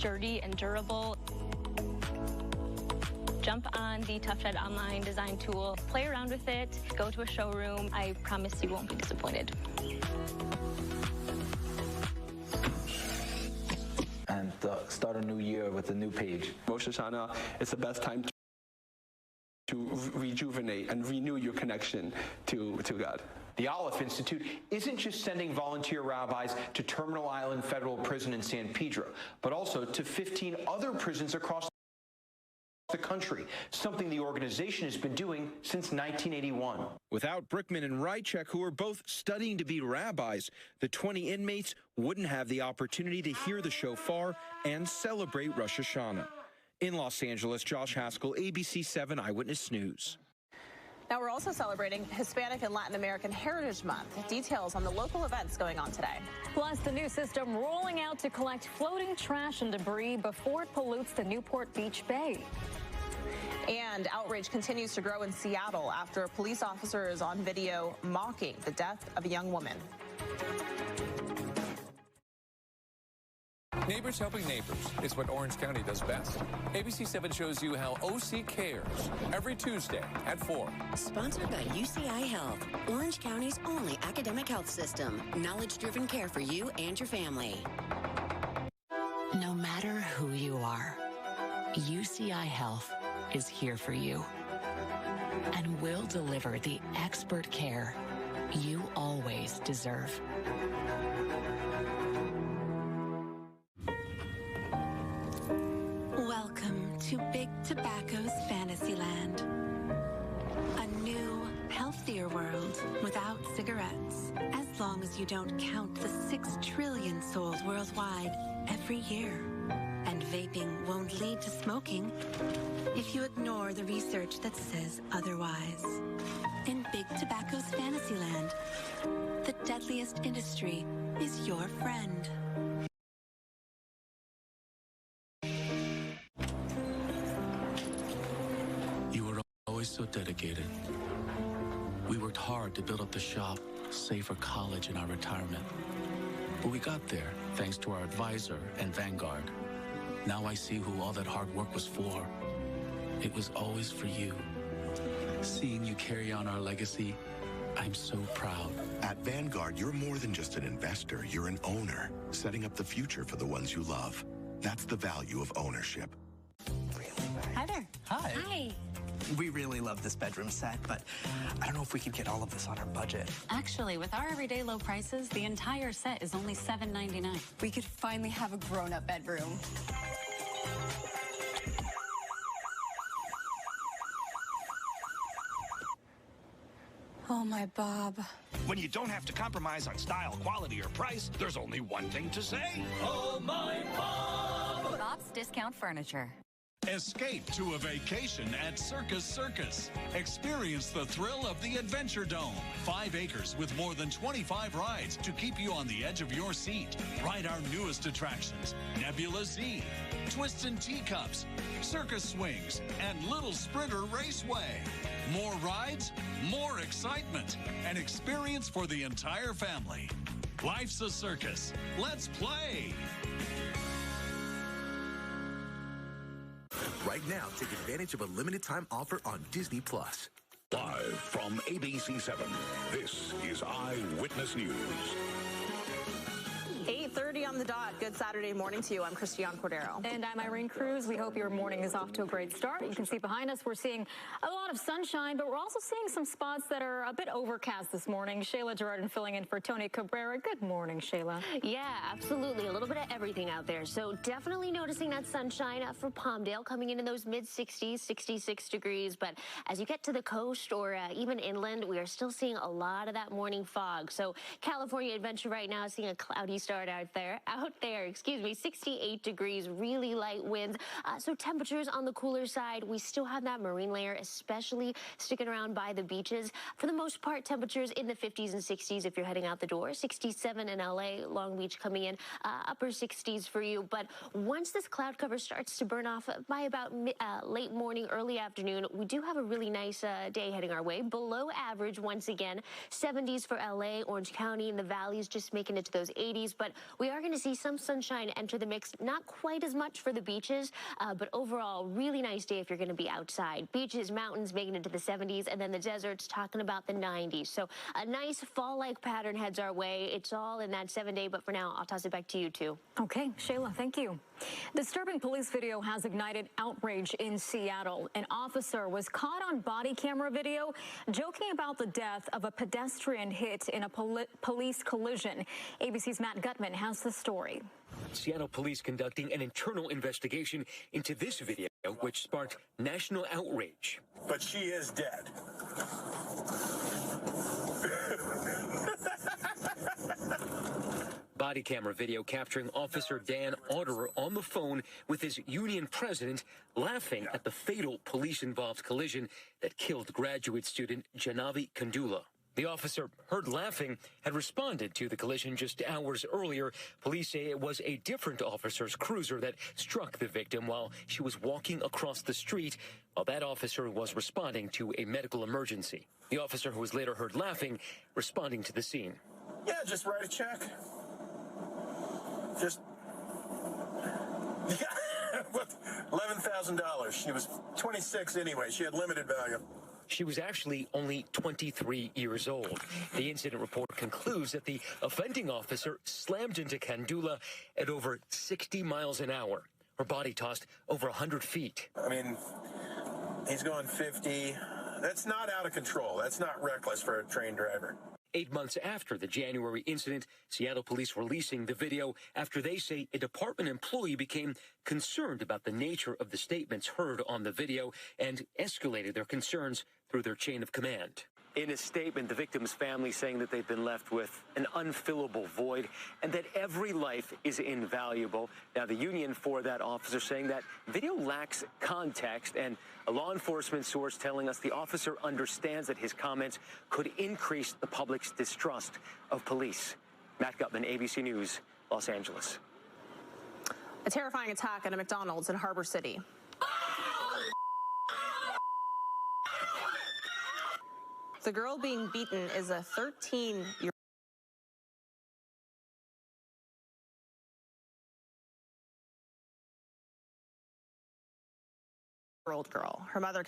sturdy and durable. Jump on the Tough Shed online design tool, play around with it, go to a showroom. I promise you won't be disappointed. And start a new year with a new page. Rosh Hashanah is the best time to rejuvenate and renew your connection to God. The Aleph Institute isn't just sending volunteer rabbis to Terminal Island Federal Prison in San Pedro, but also to 15 other prisons across the country, something the organization has been doing since 1981. Without Brickman and Rychek, who are both studying to be rabbis, the 20 inmates wouldn't have the opportunity to hear the shofar and celebrate Rosh Hashanah. In Los Angeles, Josh Haskell, ABC 7 Eyewitness News. Now, we're also celebrating Hispanic and Latin American Heritage Month. Details on the local events going on today. Plus, the new system rolling out to collect floating trash and debris before it pollutes the Newport Beach Bay. And outrage continues to grow in Seattle after a police officer is on video mocking the death of a young woman. Neighbors helping neighbors is what Orange County does best. ABC 7 shows you how OC cares every Tuesday at 4. Sponsored by UCI Health, Orange County's only academic health system. Knowledge-driven care for you and your family. No matter who you are, UCI Health is here for you and will deliver the expert care you always deserve. Welcome to Big Tobacco's Fantasyland. A new, healthier world without cigarettes, as long as you don't count the 6 trillion sold worldwide every year. And vaping won't lead to smoking if you ignore the research that says otherwise. In Big Tobacco's Fantasyland, the deadliest industry is your friend. You were always so dedicated. We worked hard to build up the shop, save for college and our retirement. But we got there thanks to our advisor and Vanguard. Now I see who all that hard work was for. It was always for you. Seeing you carry on our legacy, I'm so proud. At Vanguard, you're more than just an investor. You're an owner, setting up the future for the ones you love. That's the value of ownership. Hi there. Hi. Hi. We really love this bedroom set, but I don't know if we could get all of this on our budget. Actually, with our everyday low prices, the entire set is only $7.99. We could finally have a grown-up bedroom. Oh, my Bob. When you don't have to compromise on style, quality, or price, there's only one thing to say. Oh, my Bob! Bob's Discount Furniture. Escape to a vacation at Circus Circus. Experience the thrill of the Adventure Dome. 5 acres with more than 25 rides to keep you on the edge of your seat. Ride our newest attractions, Nebula Z, Twists and Teacups, Circus Swings, and Little Sprinter Raceway. More rides, more excitement, an experience for the entire family. Life's a circus. Let's play! Right now, take advantage of a limited time offer on Disney+. Live from ABC 7, this is Eyewitness News. 8:30 on the dot. Good Saturday morning to you. I'm Christiane Cordero. And I'm Irene Cruz. We hope your morning is off to a great start. You can see behind us we're seeing a lot of sunshine, but we're also seeing some spots that are a bit overcast this morning. Shayla Girardin filling in for Tony Cabrera. Good morning, Shayla. Yeah, absolutely. A little bit of everything out there. So definitely noticing that sunshine for Palmdale coming in those mid-60s, 66 degrees. But as you get to the coast or even inland, we are still seeing a lot of that morning fog. So California Adventure right now is seeing a cloudy start out there, 68 degrees, really light winds. So temperatures on the cooler side, we still have that marine layer, especially sticking around by the beaches. For the most part, temperatures in the 50s and 60s if you're heading out the door. 67 in LA, Long Beach coming in, upper 60s for you. But once this cloud cover starts to burn off by about late morning, early afternoon, we do have a really nice day heading our way. Below average once again, 70s for LA, Orange County, and the valleys just making it to those 80s. But we are going to see see some sunshine enter the mix, not quite as much for the beaches, but overall, really nice day if you're going to be outside. Beaches, mountains making it to the 70s, and then the deserts talking about the 90s. So a nice fall-like pattern heads our way. It's all in that 7-day, but for now, I'll toss it back to you two. Okay, Shayla, thank you. Disturbing police video has ignited outrage in Seattle. An officer was caught on body camera video joking about the death of a pedestrian hit in a police collision. ABC's Matt Gutman has the story. Seattle police conducting an internal investigation into this video, which sparked national outrage. But she is dead. Body camera video capturing Officer Dan Otterer on the phone with his union president laughing at the fatal police-involved collision that killed graduate student Janavi Kandula. The officer, heard laughing, had responded to the collision just hours earlier. Police say it was a different officer's cruiser that struck the victim while she was walking across the street, while that officer was responding to a medical emergency. The officer, who was later heard laughing, responding to the scene. Yeah, just write a check. Just $11,000. She was 26 anyway. She had limited value. She was actually only 23 years old. The incident report concludes that the offending officer slammed into Kandula at over 60 miles an hour. Her body tossed over 100 feet. I mean, he's going 50. That's not out of control. That's not reckless for a trained driver. 8 months after the January incident, Seattle police releasing the video after they say a department employee became concerned about the nature of the statements heard on the video and escalated their concerns through their chain of command. In a statement, the victim's family saying that they've been left with an unfillable void and that every life is invaluable. Now, the union for that officer saying that video lacks context, and a law enforcement source telling us the officer understands that his comments could increase the public's distrust of police. Matt Gutman, ABC News, Los Angeles. A terrifying attack at a McDonald's in Harbor City. The girl being beaten is a 13-year-old. Girl. Her mother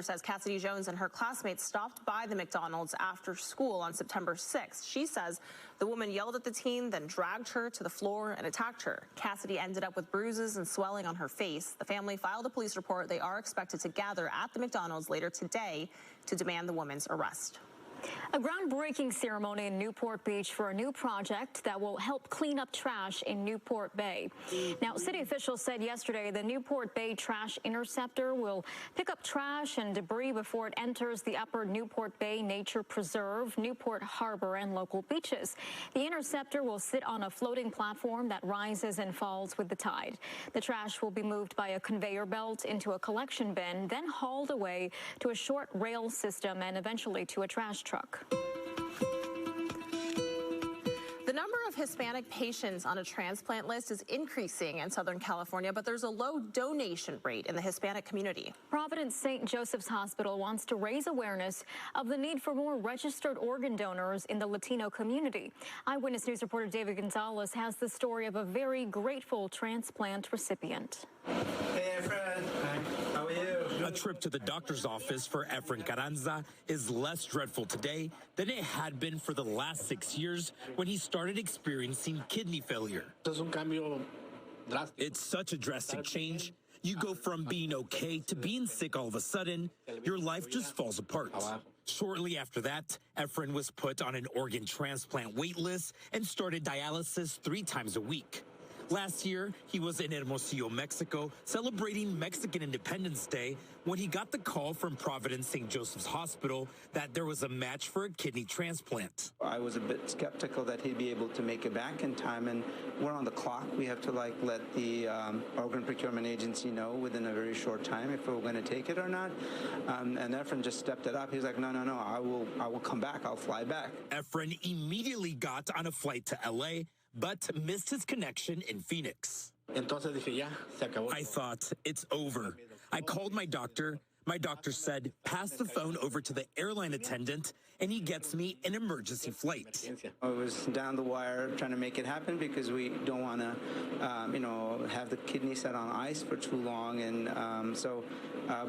says Cassidy Jones and her classmates stopped by the McDonald's after school on September 6th. She says the woman yelled at the teen, then dragged her to the floor and attacked her. Cassidy ended up with bruises and swelling on her face. The family filed a police report. They are expected to gather at the McDonald's later today to demand the woman's arrest. A groundbreaking ceremony in Newport Beach for a new project that will help clean up trash in Newport Bay. Now, city officials said yesterday the Newport Bay Trash Interceptor will pick up trash and debris before it enters the upper Newport Bay Nature Preserve, Newport Harbor, and local beaches. The interceptor will sit on a floating platform that rises and falls with the tide. The trash will be moved by a conveyor belt into a collection bin, then hauled away to a short rail system and eventually to a trash truck. The number of Hispanic patients on a transplant list is increasing in Southern California, but there's a low donation rate in the Hispanic community. Providence St. Joseph's Hospital wants to raise awareness of the need for more registered organ donors in the Latino community. Eyewitness News reporter David Gonzalez has the story of a very grateful transplant recipient. Hey, Efren. Hi. How are you? A trip to the doctor's office for Efren Carranza is less dreadful today than it had been for the last 6 years when he started experiencing kidney failure. It's such a drastic change. You go from being okay to being sick all of a sudden. Your life just falls apart. Shortly after that, Efren was put on an organ transplant wait list and started dialysis 3 times a week. Last year, he was in Hermosillo, Mexico, celebrating Mexican Independence Day when he got the call from Providence St. Joseph's Hospital that there was a match for a kidney transplant. I was a bit skeptical that he'd be able to make it back in time, and we're on the clock. We have to let the organ procurement agency know within a very short time if we're going to take it or not. And Efren just stepped it up. He's like, no, I will come back. I'll fly back. Efren immediately got on a flight to L.A., but missed his connection in Phoenix. I thought, it's over. I called my doctor. My doctor said, pass the phone over to the airline attendant and he gets me an emergency flight. I was down the wire trying to make it happen because we don't want to, have the kidney set on ice for too long. And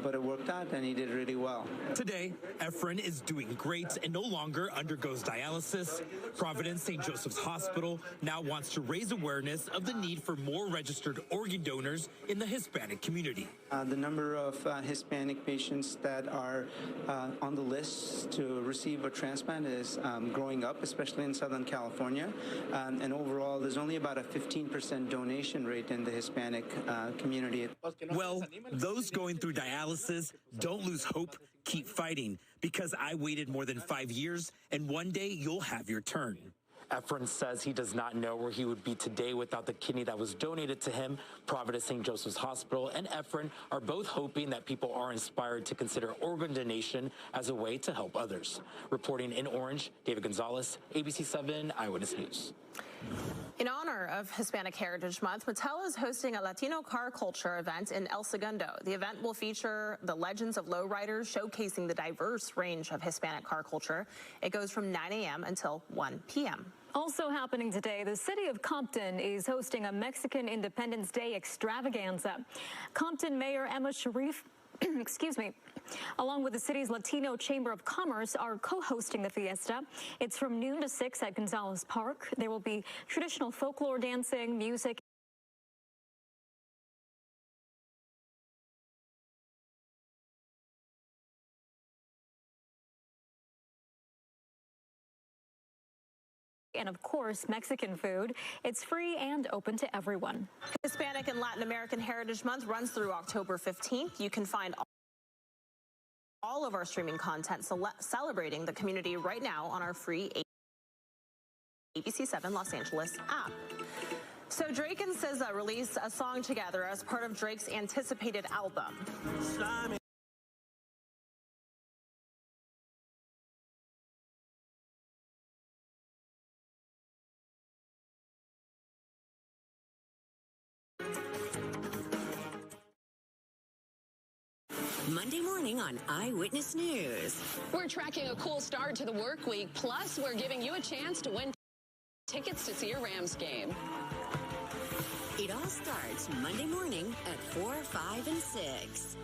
but it worked out, and he did really well. Today, Efren is doing great and no longer undergoes dialysis. Providence St. Joseph's Hospital now wants to raise awareness of the need for more registered organ donors in the Hispanic community. The number of Hispanic patients that are on the list to receive a transplant is growing up, especially in Southern California. And overall, there's only about a 15% donation rate in the Hispanic community. Well, those going through dialysis, don't lose hope. Keep fighting, because I waited more than 5 years, and one day you'll have your turn. Efren says he does not know where he would be today without the kidney that was donated to him. Providence St. Joseph's Hospital and Efren are both hoping that people are inspired to consider organ donation as a way to help others. Reporting in Orange, David Gonzalez, ABC 7 Eyewitness News. In honor of Hispanic Heritage Month, Mattel is hosting a Latino car culture event in El Segundo. The event will feature the legends of lowriders, showcasing the diverse range of Hispanic car culture. It goes from 9 a.m. until 1 p.m. Also happening today, the city of Compton is hosting a Mexican Independence Day extravaganza. Compton Mayor Emma Sharif along with the city's Latino Chamber of Commerce, are co-hosting the fiesta. It's from noon to 6 at Gonzalez Park. There will be traditional folklore dancing, music, and, of course, Mexican food. It's free and open to everyone. Hispanic and Latin American Heritage Month runs through October 15th. You can find all of our streaming content celebrating the community right now on our free ABC 7 Los Angeles app. So Drake and SZA released a song together as part of Drake's anticipated album. Monday morning on Eyewitness News. We're tracking a cool start to the work week, plus we're giving you a chance to win tickets to see a Rams game. It all starts Monday morning at 4, 5, and 6.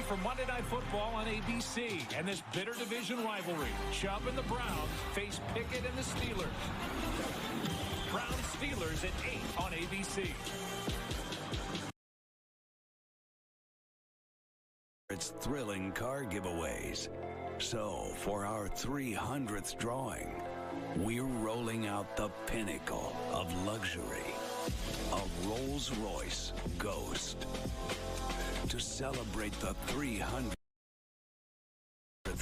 For Monday Night Football on ABC and this bitter division rivalry. Chubb and the Browns face Pickett and the Steelers. Browns Steelers at 8 on ABC. It's thrilling car giveaways. So for our 300th drawing, we're rolling out the pinnacle of luxury, a Rolls-Royce Ghost. To celebrate the 300th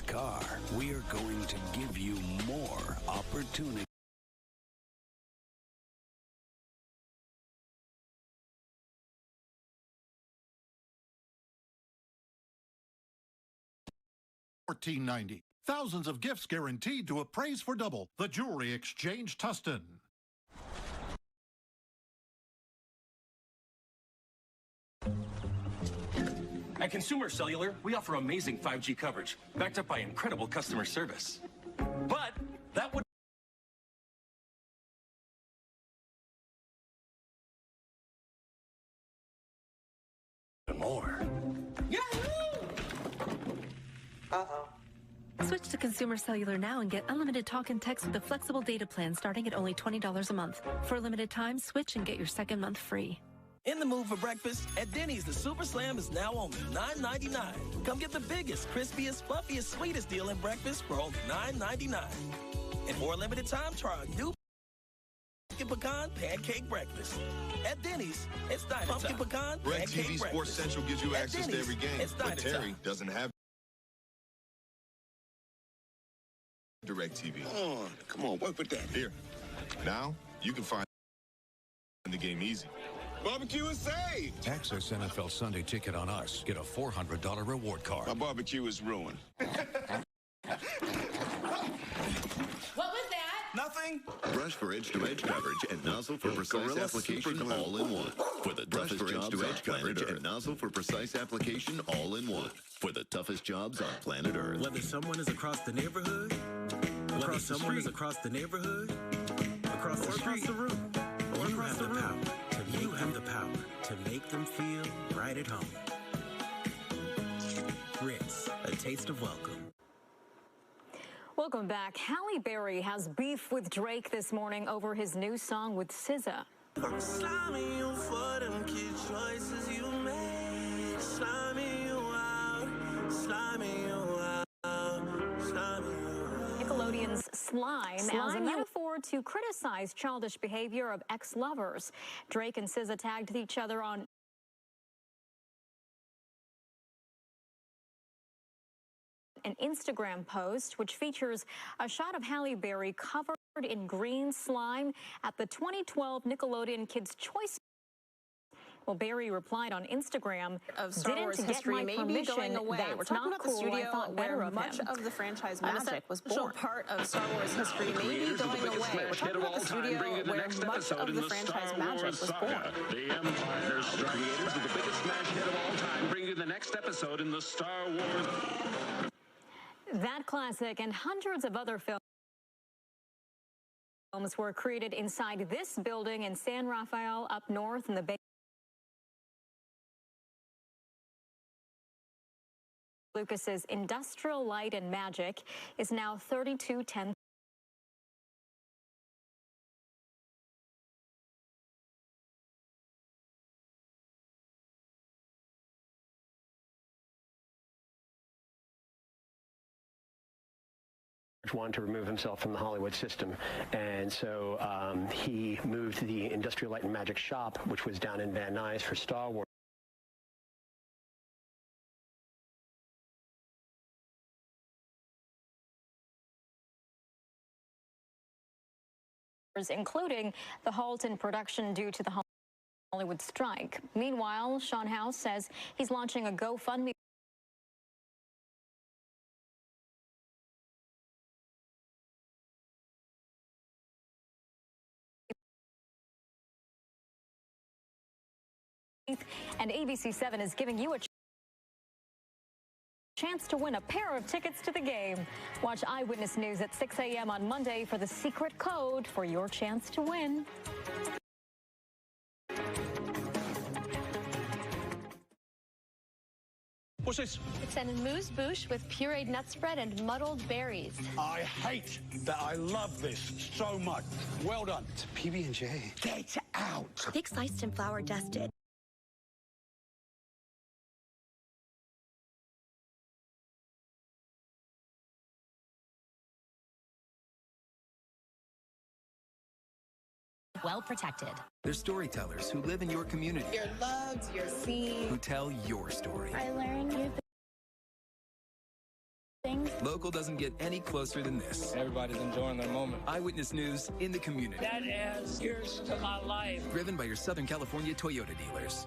car, we are going to give you more opportunity. $14.90. Thousands of gifts guaranteed to appraise for double. The Jewelry Exchange Tustin. At Consumer Cellular, we offer amazing 5G coverage, backed up by incredible customer service. But that would more. Switch to Consumer Cellular now and get unlimited talk and text with a flexible data plan starting at only $20 a month. For a limited time, switch and get your second month free. In the mood for breakfast? At Denny's, the Super Slam is now only $9.99. Come get the biggest, crispiest, fluffiest, sweetest deal in breakfast for only $9.99. And for a limited time, try a new pumpkin pecan pancake breakfast. At Denny's, it's diner pumpkin pecan Red pancake TV breakfast. Sports Central gives you access to every game, it's but diner Terry time. doesn't have Direct TV. Come on, work with that. Here. Now, you can find the game easy. Barbecue is saved. Access NFL Sunday Ticket on us. Get a $400 reward card. My barbecue is ruined. What was that? Nothing. Brush for edge-to-edge coverage and nozzle for precise application all in one. For the toughest jobs on planet Earth. And nozzle for precise application all in one. For the toughest jobs on planet Earth. Whether someone is across the neighborhood, across the room, or across the room, you have the power to make them feel right at home. Ritz, a taste of welcome. Welcome back. Halle Berry has beef with Drake this morning over his new song with SZA. Slamming you for them kid choices you made. Slamming you out, slamming you out, slamming you out. Nickelodeon's Slime as a metaphor to criticize childish behavior of ex-lovers. Drake and SZA tagged each other on an Instagram post, which features a shot of Halle Berry covered in green slime at the 2012 Nickelodeon Kids' Choice. Well, Berry replied on Instagram, of Star Wars history may be going away. We're talking about the studio where much of the franchise magic was born. Part of Star Wars history may be going away. We're talking about the studio where much of the franchise magic was born. The Empire Strikes Back. Creators of the biggest smash hit of all time bring you the next episode in the Star Wars. That classic and hundreds of other films were created inside this building in San Rafael up north in the Bay. Lucas's Industrial Light and Magic is now 3210. Wanted to remove himself from the Hollywood system, and so he moved to the Industrial Light and Magic shop, which was down in Van Nuys for Star Wars. Including the halt in production due to the Hollywood strike. Meanwhile, Sean House says he's launching a GoFundMe and ABC7 is giving you a chance to win a pair of tickets to the game. Watch Eyewitness News at 6 a.m. on Monday for the secret code for your chance to win. What's this? It's an amuse-bouche with pureed nut spread and muddled berries. I hate that I love this so much. Well done. It's a PB&J. Get out. Thick sliced and flour dusted. Well protected. They're storytellers who live in your community. You're loved, you're seen. Who tell your story. I learned new things. Local doesn't get any closer than this. Everybody's enjoying their moment. Eyewitness News in the community. That adds years to my life. Driven by your Southern California Toyota dealers.